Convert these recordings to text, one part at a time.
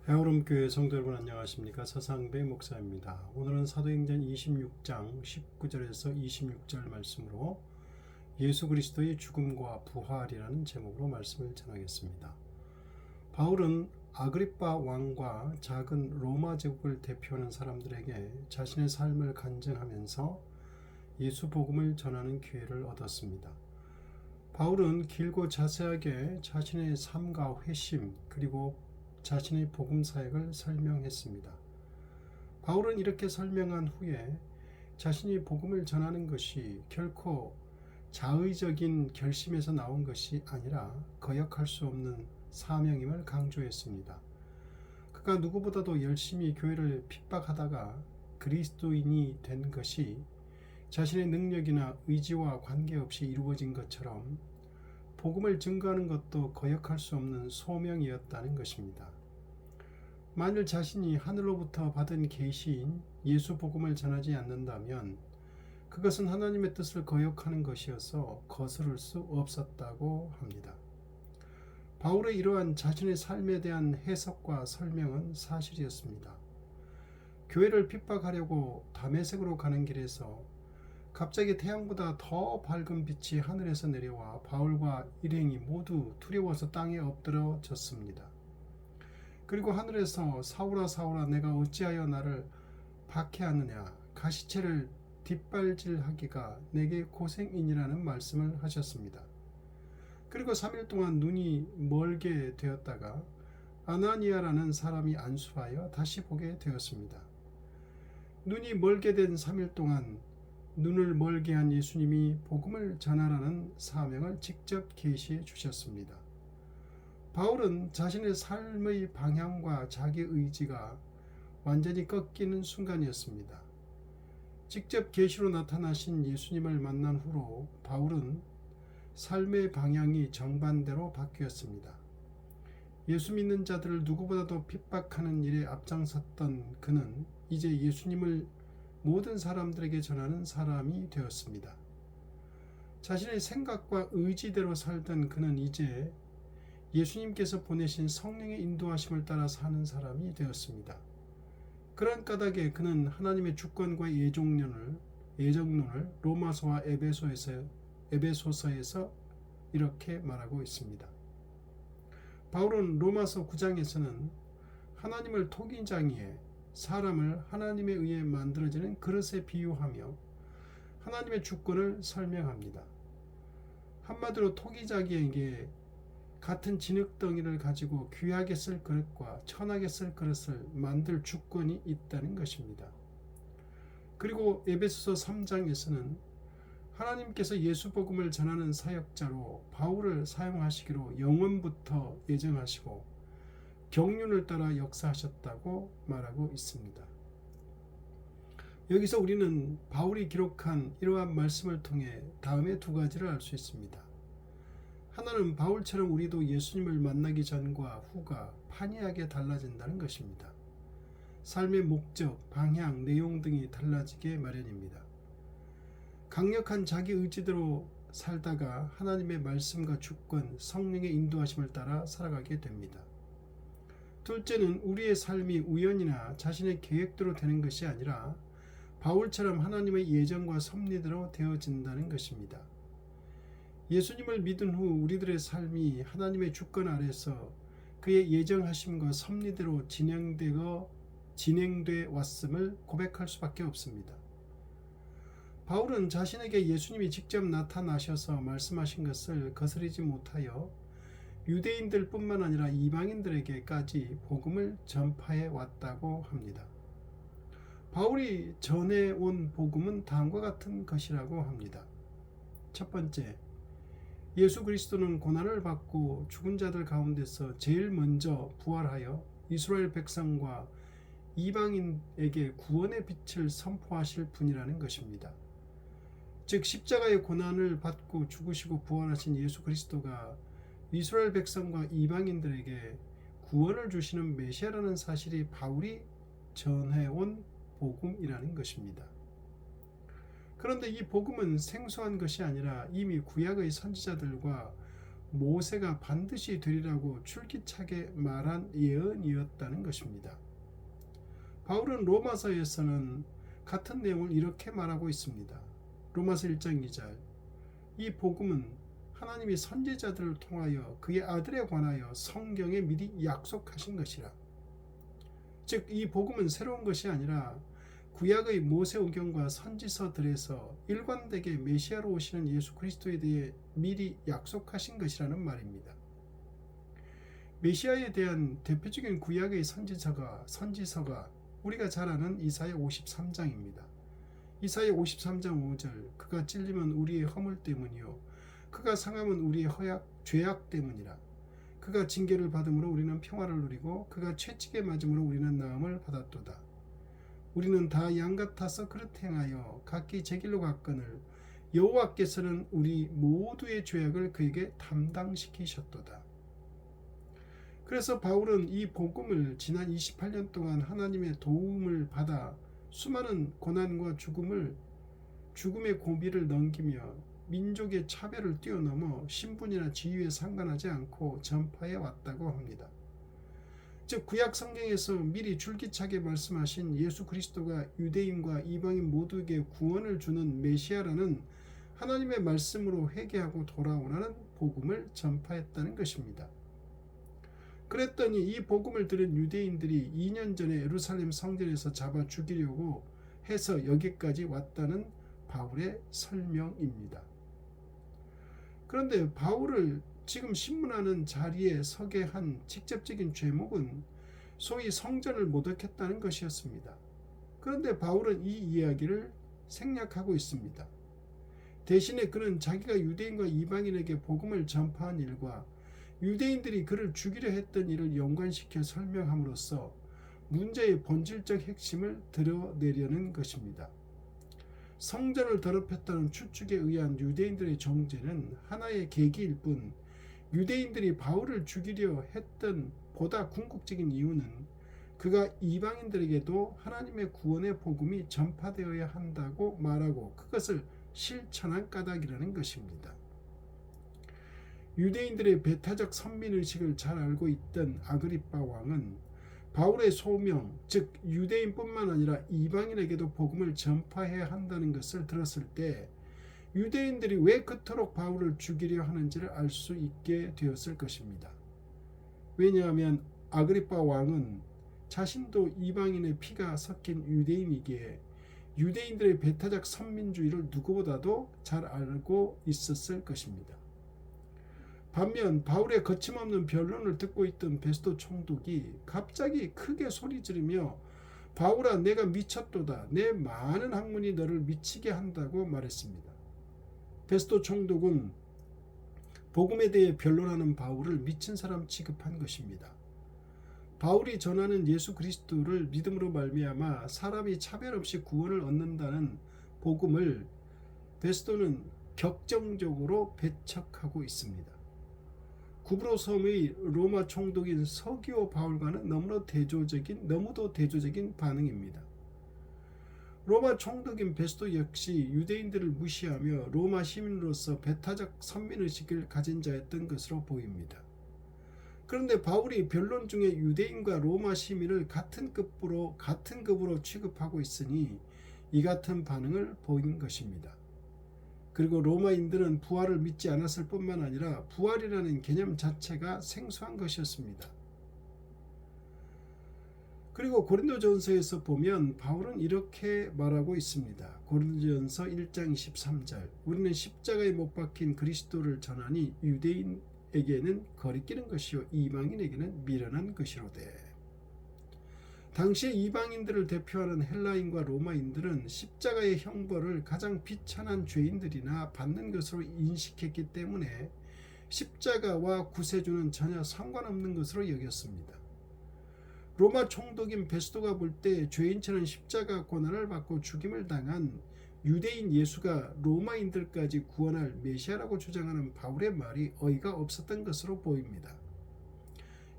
해오름교회 성도 여러분 안녕하십니까? 서상배 목사입니다. 오늘은 사도행전 26장 19절에서 26절 말씀으로 예수 그리스도의 죽음과 부활이라는 제목으로 말씀을 전하겠습니다. 바울은 아그리빠 왕과 작은 로마 제국을 대표하는 사람들에게 자신의 삶을 간증하면서 예수 복음을 전하는 기회를 얻었습니다. 바울은 길고 자세하게 자신의 삶과 회심 그리고 자신의 복음 사역을 설명했습니다. 바울은 이렇게 설명한 후에 자신이 복음을 전하는 것이 결코 자의적인 결심에서 나온 것이 아니라 거역할 수 없는 사명임을 강조했습니다. 그가 누구보다도 열심히 교회를 핍박하다가 그리스도인이 된 것이 자신의 능력이나 의지와 관계없이 이루어진 것처럼 복음을 증거하는 것도 거역할 수 없는 소명이었다는 것입니다. 만일 자신이 하늘로부터 받은 계시인 예수 복음을 전하지 않는다면 그것은 하나님의 뜻을 거역하는 것이어서 거스를 수 없었다고 합니다. 바울의 이러한 자신의 삶에 대한 해석과 설명은 사실이었습니다. 교회를 핍박하려고 다메섹으로 가는 길에서 갑자기 태양보다 더 밝은 빛이 하늘에서 내려와 바울과 일행이 모두 두려워서 땅에 엎드러졌습니다. 그리고 하늘에서 사울아 사울아 내가 어찌하여 나를 박해하느냐 가시체를 뒷발질하기가 내게 고생이니라는 말씀을 하셨습니다. 그리고 3일 동안 눈이 멀게 되었다가 아나니아라는 사람이 안수하여 다시 보게 되었습니다. 눈이 멀게 된 3일 동안 눈을 멀게 한 예수님이 복음을 전하라는 사명을 직접 계시해 주셨습니다. 바울은 자신의 삶의 방향과 자기 의지가 완전히 꺾이는 순간이었습니다. 직접 계시로 나타나신 예수님을 만난 후로 바울은 삶의 방향이 정반대로 바뀌었습니다. 예수 믿는 자들을 누구보다도 핍박하는 일에 앞장섰던 그는 이제 예수님을 모든 사람들에게 전하는 사람이 되었습니다. 자신의 생각과 의지대로 살던 그는 이제 예수님께서 보내신 성령의 인도하심을 따라 사는 사람이 되었습니다. 그런 까닭에 그는 하나님의 주권과 예정론을 로마서와 에베소서에서 이렇게 말하고 있습니다. 바울은 로마서 9장에서는 하나님을 토기장이에 사람을 하나님에 의해 만들어지는 그릇에 비유하며 하나님의 주권을 설명합니다. 한마디로 토기자기에게 같은 진흙덩이를 가지고 귀하게 쓸 그릇과 천하게 쓸 그릇을 만들 주권이 있다는 것입니다. 그리고 에베소서 3장에서는 하나님께서 예수 복음을 전하는 사역자로 바울을 사용하시기로 영원부터 예정하시고 경륜을 따라 역사하셨다고 말하고 있습니다. 여기서 우리는 바울이 기록한 이러한 말씀을 통해 다음의 두 가지를 알 수 있습니다. 하나는 바울처럼 우리도 예수님을 만나기 전과 후가 판이하게 달라진다는 것입니다. 삶의 목적, 방향, 내용 등이 달라지게 마련입니다. 강력한 자기 의지대로 살다가 하나님의 말씀과 주권, 성령의 인도하심을 따라 살아가게 됩니다. 둘째는 우리의 삶이 우연이나 자신의 계획대로 되는 것이 아니라 바울처럼 하나님의 예정과 섭리대로 되어진다는 것입니다. 예수님을 믿은 후 우리들의 삶이 하나님의 주권 아래서 그의 예정하심과 섭리대로 진행돼 왔음을 고백할 수밖에 없습니다. 바울은 자신에게 예수님이 직접 나타나셔서 말씀하신 것을 거스르지 못하여 유대인들 뿐만 아니라 이방인들에게까지 복음을 전파해 왔다고 합니다. 바울이 전해온 복음은 다음과 같은 것이라고 합니다. 첫 번째, 예수 그리스도는 고난을 받고 죽은 자들 가운데서 제일 먼저 부활하여 이스라엘 백성과 이방인에게 구원의 빛을 선포하실 분이라는 것입니다. 즉 십자가의 고난을 받고 죽으시고 부활하신 예수 그리스도가 이스라엘 백성과 이방인들에게 구원을 주시는 메시아라는 사실이 바울이 전해온 복음이라는 것입니다. 그런데 이 복음은 생소한 것이 아니라 이미 구약의 선지자들과 모세가 반드시 되리라고 줄기차게 말한 예언이었다는 것입니다. 바울은 로마서에서는 같은 내용을 이렇게 말하고 있습니다. 로마서 1장 2절, 이 복음은 하나님이 선지자들을 통하여 그의 아들에 관하여 성경에 미리 약속하신 것이라. 즉, 이 복음은 새로운 것이 아니라 구약의 모세오경과 선지서들에서 일관되게 메시아로 오시는 예수 그리스도에 대해 미리 약속하신 것이라는 말입니다. 메시아에 대한 대표적인 구약의 선지서가 우리가 잘 아는 이사야 53장입니다. 이사야 53장 5절, 그가 찔리면 우리의 허물 때문이요 그가 상함은 우리의 죄악 때문이라. 그가 징계를 받음으로 우리는 평화를 누리고 그가 채찍에 맞음으로 우리는 나음을 받았도다. 우리는 다 양 같아서 그릇 행하여 각기 제 길로 갔거늘 여호와께서는 우리 모두의 죄악을 그에게 담당시키셨도다. 그래서 바울은 이 복음을 지난 28년 동안 하나님의 도움을 받아 수많은 고난과 죽음의 고비를 넘기며 민족의 차별을 뛰어넘어 신분이나 지위에 상관하지 않고 전파해 왔다고 합니다. 즉, 구약 성경에서 미리 줄기차게 말씀하신 예수 그리스도가 유대인과 이방인 모두에게 구원을 주는 메시아라는 하나님의 말씀으로 회개하고 돌아오라는 복음을 전파했다는 것입니다. 그랬더니 이 복음을 들은 유대인들이 2년 전에 예루살렘 성전에서 잡아 죽이려고 해서 여기까지 왔다는 바울의 설명입니다. 그런데 바울을 지금 신문하는 자리에 서게 한 직접적인 죄목은 소위 성전을 모독했다는 것이었습니다. 그런데 바울은 이 이야기를 생략하고 있습니다. 대신에 그는 자기가 유대인과 이방인에게 복음을 전파한 일과 유대인들이 그를 죽이려 했던 일을 연관시켜 설명함으로써 문제의 본질적 핵심을 드러내려는 것입니다. 성전을 더럽혔다는 추측에 의한 유대인들의 정죄는 하나의 계기일 뿐, 유대인들이 바울을 죽이려 했던 보다 궁극적인 이유는 그가 이방인들에게도 하나님의 구원의 복음이 전파되어야 한다고 말하고 그것을 실천한 까닭이라는 것입니다. 유대인들의 배타적 선민의식을 잘 알고 있던 아그리빠 왕은 바울의 소명, 즉 유대인뿐만 아니라 이방인에게도 복음을 전파해야 한다는 것을 들었을 때 유대인들이 왜 그토록 바울을 죽이려 하는지를 알 수 있게 되었을 것입니다. 왜냐하면 아그리빠 왕은 자신도 이방인의 피가 섞인 유대인이기에 유대인들의 배타적 선민주의를 누구보다도 잘 알고 있었을 것입니다. 반면 바울의 거침없는 변론을 듣고 있던 베스도 총독이 갑자기 크게 소리 지르며 바울아, 내가 미쳤도다. 내 많은 학문이 너를 미치게 한다고 말했습니다. 베스도 총독은 복음에 대해 변론하는 바울을 미친 사람 취급한 것입니다. 바울이 전하는 예수 그리스도를 믿음으로 말미암아 사람이 차별 없이 구원을 얻는다는 복음을 베스도는 격정적으로 배척하고 있습니다. 구브로 섬의 로마 총독인 서기오 바울과는 너무도 대조적인 반응입니다. 로마 총독인 베스도 역시 유대인들을 무시하며 로마 시민으로서 배타적 선민의식을 가진 자였던 것으로 보입니다. 그런데 바울이 변론 중에 유대인과 로마 시민을 같은 급으로 취급하고 있으니 이 같은 반응을 보인 것입니다. 그리고 로마인들은 부활을 믿지 않았을 뿐만 아니라 부활이라는 개념 자체가 생소한 것이었습니다. 그리고 고린도전서에서 보면 바울은 이렇게 말하고 있습니다. 고린도전서 1장 23절, 우리는 십자가에 못 박힌 그리스도를 전하니 유대인에게는 거리끼는 것이요 이방인에게는 미련한 것이로되. 당시의 이방인들을 대표하는 헬라인과 로마인들은 십자가의 형벌을 가장 비천한 죄인들이나 받는 것으로 인식했기 때문에 십자가와 구세주는 전혀 상관없는 것으로 여겼습니다. 로마 총독인 베스도가 볼 때 죄인처럼 십자가 고난을 받고 죽임을 당한 유대인 예수가 로마인들까지 구원할 메시아라고 주장하는 바울의 말이 어이가 없었던 것으로 보입니다.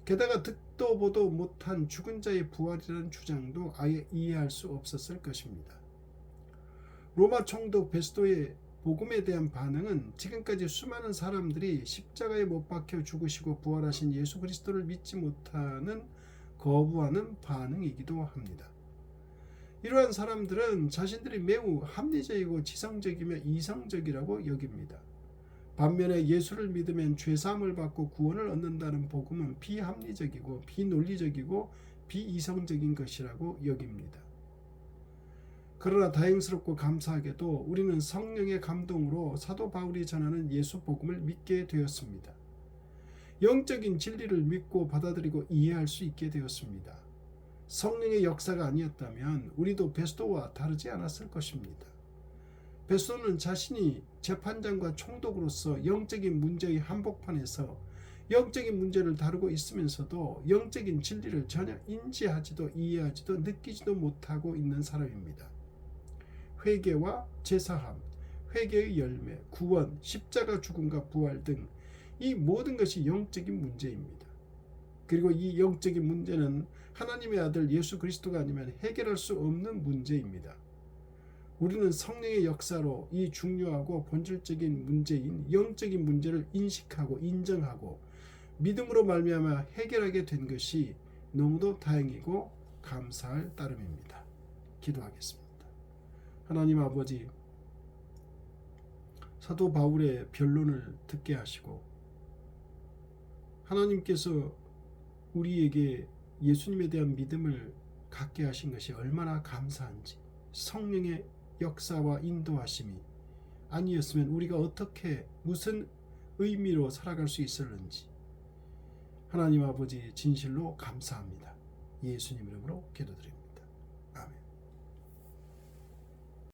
게다가 듣도 보도 못한 죽은 자의 부활이라는 주장도 아예 이해할 수 없었을 것입니다. 로마 총독 베스도의 복음에 대한 반응은 지금까지 수많은 사람들이 십자가에 못 박혀 죽으시고 부활하신 예수 그리스도를 믿지 못하는 거부하는 반응이기도 합니다. 이러한 사람들은 자신들이 매우 합리적이고 지성적이며 이성적이라고 여깁니다. 반면에 예수를 믿으면 죄사함을 받고 구원을 얻는다는 복음은 비합리적이고 비논리적이고 비이성적인 것이라고 여깁니다. 그러나 다행스럽고 감사하게도 우리는 성령의 감동으로 사도 바울이 전하는 예수 복음을 믿게 되었습니다. 영적인 진리를 믿고 받아들이고 이해할 수 있게 되었습니다. 성령의 역사가 아니었다면 우리도 베스도와 다르지 않았을 것입니다. 베스도는 자신이 재판장과 총독으로서 영적인 문제의 한복판에서 영적인 문제를 다루고 있으면서도 영적인 진리를 전혀 인지하지도 이해하지도 느끼지도 못하고 있는 사람입니다. 회개와 제사함, 회개의 열매, 구원, 십자가 죽음과 부활 등 이 모든 것이 영적인 문제입니다. 그리고 이 영적인 문제는 하나님의 아들 예수 그리스도가 아니면 해결할 수 없는 문제입니다. 우리는 성령의 역사로 이 중요하고 본질적인 문제인 영적인 문제를 인식하고 인정하고 믿음으로 말미암아 해결하게 된 것이 너무도 다행이고 감사할 따름입니다. 기도하겠습니다. 하나님 아버지, 사도 바울의 변론을 듣게 하시고 하나님께서 우리에게 예수님에 대한 믿음을 갖게 하신 것이 얼마나 감사한지, 성령의 역사와 인도하심이 아니었으면 우리가 어떻게 무슨 의미로 살아갈 수 있었는지 하나님 아버지 진실로 감사합니다. 예수님 이름으로 기도드립니다.